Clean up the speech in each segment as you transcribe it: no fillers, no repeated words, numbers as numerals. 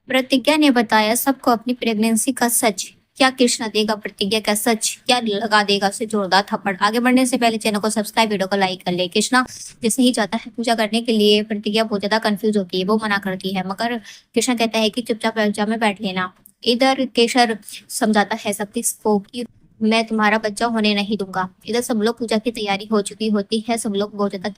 प्रतिज्ञा ने बताया सबको अपनी प्रेगनेंसी का सच। क्या कृष्णा देगा प्रतिज्ञा का सच? क्या लगा देगा उसे जोरदार थप्पड़? आगे बढ़ने से पहले चैनल को सब्सक्राइब, वीडियो को लाइक कर ले। कृष्णा जैसे ही जाता है पूजा करने के लिए, प्रतिज्ञा बहुत ज्यादा कंफ्यूज होती है, वो मना करती है, मगर कृष्णा कहता है कि चुपचाप पूजा में बैठ लेना। इधर केशर समझाता है सतीश को कि मैं तुम्हारा बच्चा होने नहीं दूंगा। इधर सब लोग पूजा की तैयारी हो चुकी होती है, सब लोग बहुत ज्यादा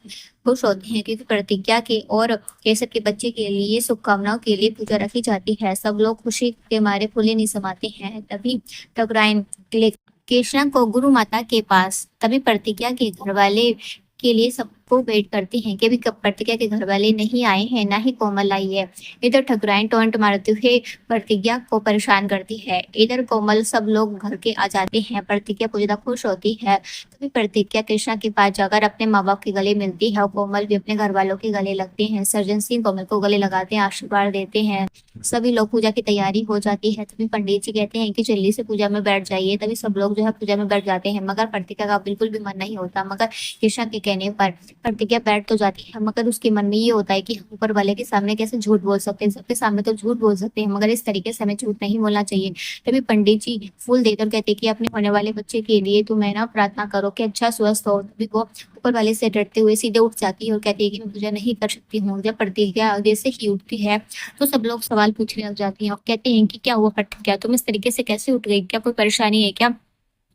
खुश होते हैं क्योंकि प्रतिज्ञा के और केसर के बच्चे के लिए शुभकामनाओं के लिए पूजा रखी जाती है। सब लोग खुशी के मारे फूले नहीं समाते हैं। तभी टकराइन कृष्ण को गुरु माता के पास, तभी प्रतिज्ञा के घर वाले के लिए सबको वेट करते हैं कि अभी कब प्रतिज्ञा के घर वाले नहीं आए हैं, ना ही कोमल आई है। इधर ठकुराइन टोंट मारते हुए प्रतिज्ञा को परेशान करती है। इधर कोमल सब लोग घर के आ जाते हैं। प्रतिज्ञा पूरी ज्यादा खुश होती है। तभी प्रतिज्ञा कृष्णा के पास जाकर अपने माँ बाप के गले मिलती है और कोमल भी अपने घर वालों के गले लगते हैं। सर्जन सिंह कोमल को गले लगाते हैं, आशीर्वाद देते हैं। सभी लोग पूजा की तैयारी हो जाती है। तभी पंडित जी कहते हैं कि जल्दी से पूजा में बैठ जाइए। तभी सब लोग जो है पूजा में बैठ जाते हैं, मगर प्रतिज्ञा का बिल्कुल भी मन नहीं होता। मगर कृष्णा के कहने पर प्रतिज्ञा बैठ तो जाती है, मगर उसके मन में ये होता है कि हम ऊपर वाले के सामने कैसे झूठ बोल सकते हैं। सबके सामने तो झूठ बोल सकते हैं, मगर इस तरीके से हमें झूठ नहीं बोलना चाहिए। तभी पंडित जी फूल देकर कहते हैं कि अपने होने वाले बच्चे के लिए तुम्हें ना प्रार्थना करो कि अच्छा स्वस्थ हो। तभी वो ऊपर वाले से डरते हुए सीधे उठ जाती है और कहती है कि मैं पूजा नहीं कर सकती हूँ। जब प्रतिज्ञा जैसे ही उठती है तो सब लोग सवाल पूछने लग जाती हैं और कहते हैं कि क्या हुआ प्रतिज्ञा, तुम इस तरीके से कैसे उठ गई? क्या कोई परेशानी है क्या?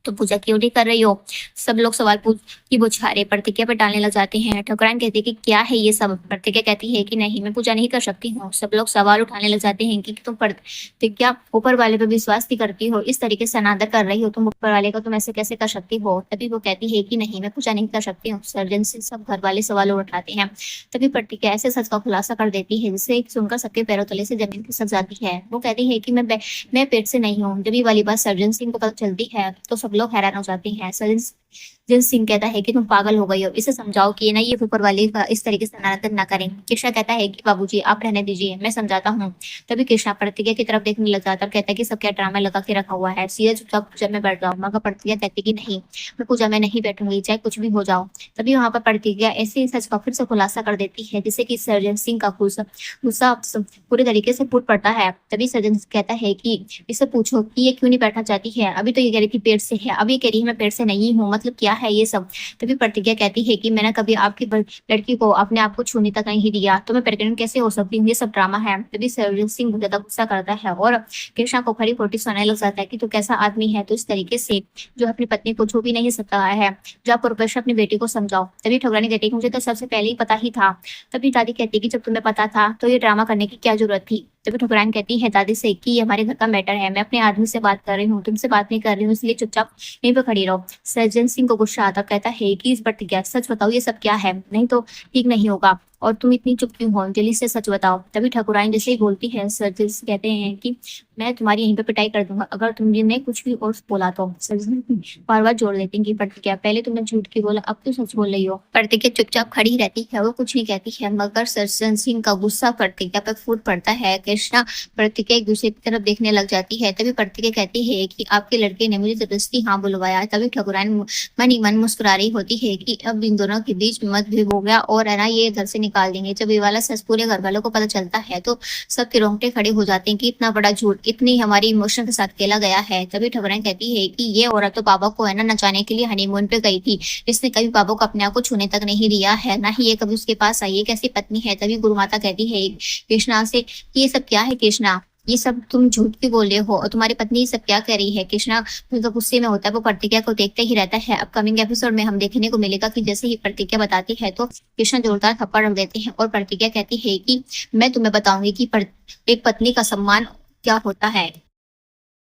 तो पूजा क्यों नहीं कर रही हो? सब लोग सवाल पूछ की बुछारे प्रतिज्ञा पर डालने लग जाते हैं। ठकुराइन कहती है कि क्या है ये सब? प्रतिज्ञा कहती है कि नहीं, मैं पूजा नहीं कर सकती हूँ। सब लोग सवाल उठाने लग जाते हैं कि तुम प्रतिज्ञा ऊपर वाले पर विश्वास नहीं करती हो, इस तरीके से अनादर कर रही हो तुम ऊपर वाले का, तुम ऐसे कैसे कर सकती हो? तभी वो कहती है कि नहीं, मैं पूजा नहीं कर सकती हूँ। सर्जन से सब घर वाले सवाल उठाते हैं। तभी प्रतिज्ञा ऐसे सच का खुलासा कर देती है जिससे सुनकर सबके पैरों तले से जमीन खिसक जाती है। वो कहती है कि मैं पेट से नहीं हूँ। जब ये वाली बात सर्जन सिंह को पता चलती है तो सब लोग हैरान हो जाते हैं। सर्जन सिंह कहता है कि तुम पागल हो गई हो, इसे समझाओ कि ना ये ऊपर वाले का इस तरीके से अनादर ना करें। कृष्णा कहता है कि बाबूजी आप रहने दीजिए, मैं समझाता हूँ। तभी कृष्णा प्रतिज्ञा की तरफ देखने लग जाता है और कहता है कि सब क्या ड्रामा लगा के रखा हुआ है, सीधे चुपचाप पूजा में बैठ जाओ। मगर प्रतिज्ञा कहती कि नहीं, मैं पूजा में नहीं बैठूंगी, चाहे कुछ भी हो जाओ। तभी वहां पर प्रतिज्ञा ऐसे ही सच का फिर से खुलासा कर देती है जिससे कि सर्जन सिंह का गुस्सा पूरे तरीके से फूट पड़ता है। तभी सर्जन कहता है कि इससे पूछो कि ये क्यों नहीं बैठना चाहती है, अभी तो ये कह रही थी पेट से है, अब ये कह रही है मैं पेट से नहीं हूँ, मतलब क्या है ये सब? तभी प्रतिज्ञा कहती है कि मैंने कभी आपकी लड़की को अपने आप को छूने तक नहीं दिया, तो मैं प्रेग्नेंट कैसे हो सकती हूँ? ये सब ड्रामा है। तभी सर्जन सिंह बहुत ज्यादा गुस्सा करता है और कृष्णा को खरी खोटी सुनाने लग जाता है कि तू कैसा आदमी है, तो इस तरीके से जो अपनी पत्नी को छू भी नहीं सकता है, जो आप प्रोफेसर अपनी बेटी को समझाओ। तभी ठकुरानी कहती है मुझे तो सबसे पहले ही पता ही था। तभी दादी कहती है कि जब तुम्हें पता था तो ये ड्रामा करने की क्या जरूरत थी? तभी ठकुराइन कहती है दादी से कि ये हमारे घर का मैटर है, मैं अपने आदमी से बात कर रही हूँ, तुमसे बात नहीं कर रही हूँ, इसलिए चुपचाप यहीं पर खड़ी रहो। सर्जन सिंह को गुस्सा आता, कहता है कि इस प्रतिज्ञा सच बताओ ये सब क्या है, नहीं तो ठीक नहीं होगा। और तुम इतनी चुप क्यों हो, जल्दी से सच बताओ। तभी ठकुराइन जैसे ही बोलती है सर्जन कहते हैं कि मैं तुम्हारी यहीं पे पिटाई कर दूंगा अगर तुमने कुछ भी और बोला तो। सर्जन बार बार जोड़ देती है कि प्रतिज्ञा पहले तुमने झूठ की बोला, अब तो सच बोल रही हो। प्रतिज्ञा चुपचाप खड़ी रहती है, वो कुछ नहीं कहती है, मगर सर्जन सिंह का गुस्सा प्रतिज्ञा पर फूट पड़ता है। कृष्णा प्रतिज्ञा एक दूसरे की तरफ देखने लग जाती है। तभी प्रतिज्ञा कहती है कि आपके लड़के ने मुझे जबरदस्ती हाँ बुलवाया। तभी ठकुराइन मन ही मन मुस्कुरा रही होती है कि अब इन दोनों के बीच मतभेद हो गया और है ना ये घर से निकाल देंगे। जब ये वाला सच पूरे घर वालों को पता चलता है तो सबके रोंगटे खड़े हो जाते हैं कि इतना बड़ा झूठ इतनी हमारी इमोशन के साथ खेला गया है। तभी ठकुराइन कहती है कि ये औरत तो बाबा को है ना नचाने के लिए हनीमून पे गई थी, इसने कभी बाबा को अपने आप को छूने तक नहीं दिया है, ना ही ये कभी उसके पास आई, ये कैसी पत्नी है? तभी गुरु माता कहती है कृष्णा से कि ये सब क्या है कृष्णा, ये सब तुम झूठ क्यों बोल रहे हो और तुम्हारी पत्नी ये सब क्या कर रही है? कृष्णा तो गुस्से में होता है, वो प्रतिज्ञा को देखते ही रहता है। अपकमिंग एपिसोड में हम देखने को मिलेगा कि जैसे ही प्रतिज्ञा बताती है तो कृष्णा जोरदार थप्पड़ रख देते हैं और प्रतिज्ञा कहती है कि मैं तुम्हें बताऊंगी कि एक पत्नी का सम्मान क्या होता है।